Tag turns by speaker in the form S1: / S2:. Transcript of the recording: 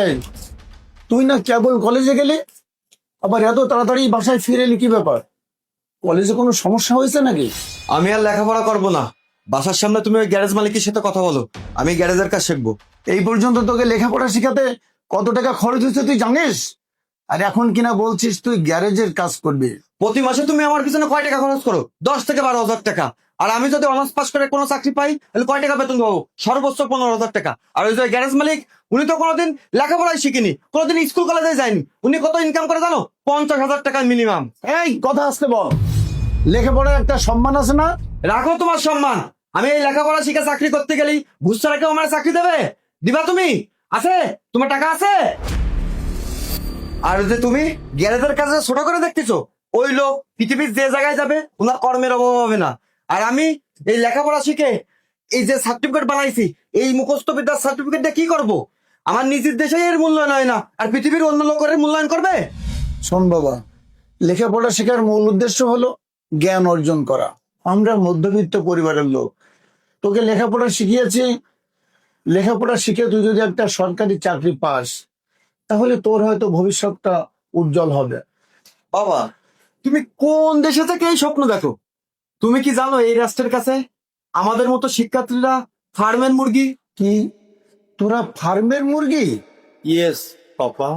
S1: এই, তুই না কেবল কলেজে গেলি, আবার এত তাড়াতাড়ি বাসায় ফিরে এলি, কি ব্যাপার? কলেজে কোনো সমস্যা হয়েছে নাকি?
S2: আমি আর লেখাপড়া করবো না। বাসার সামনে তুমি ওই গ্যারেজ মালিকের সাথে কথা বলো, আমি গ্যারেজের কাজ শিখবো।
S1: এই পর্যন্ত তোকে লেখাপড়া শেখাতে কত টাকা খরচ হয়েছে তুই জানিস? আর এখন কিনা বলছিস তুই গ্যারেজের কাজ করবি?
S2: প্রতি মাসে তুমি আমার পিছনে কয় টাকা খরচ করো? 10 থেকে 12 হাজার টাকা। আর আমি যদি অনার্স পাস করে কোনো চাকরি পাই তাহলে কয় টাকা বেতন পাবো? সর্বোচ্চ 15,000 টাকা। আর ওই যে গ্যারেজ মালিক, উনি তো কোনোদিন লেখাপড়াই শিখিনি, কোনোদিন স্কুল কলেজে যায়নি। উনি কত ইনকাম করে জানো? 50,000 টাকা মিনিমাম।
S1: এই, কথা আসতে বল। লেখাপড়ার একটা সম্মান আছে না?
S2: রাখো তোমার সম্মান। আমি এই লেখাপড়া শিখে চাকরি করতে গেলেই ঘুষ ছাড়া কেউ আমার চাকরি দেবে? দিবা তুমি? আছে? তোমার টাকা আছে? আর যে তুমি গ্যারেজের কাছে ছোট করে দেখতেছো, ওই লোক পৃথিবীর যে জায়গায় যাবে ওনার কর্মের অভাব হবে না। আর আমি এই লেখাপড়া শিখে এই যে সার্টিফিকেট বানাইছি, এই মুখস্থ বিদ্যার সার্টিফিকেট দিয়ে কি করব? আমার নিজের দেশে এর মূল্যায়ন হয় না, আর পৃথিবীর অন্য লোকের মূল্যায়ন করবে?
S1: শোন বাবা, লেখাপড়া শেখার মূল উদ্দেশ্য হলো জ্ঞান অর্জন করা। আমরা মধ্যবিত্ত পরিবারের লোক, তোকে লেখাপড়া শিখিয়েছি। লেখাপড়া শিখে তুই যদি একটা সরকারি চাকরি পাস, তাহলে তোর হয়তো ভবিষ্যৎটা উজ্জ্বল হবে।
S2: বাবা, তুমি কোন দেশে থেকে এই স্বপ্ন দেখো? তুমি কি জানো এই রাষ্ট্রের কাছে আমাদের মতো শিক্ষার্থীরা ফার্মের মুরগি?
S1: কি, তোরা ফার্মের মুরগি?
S2: ইয়েস পাপা।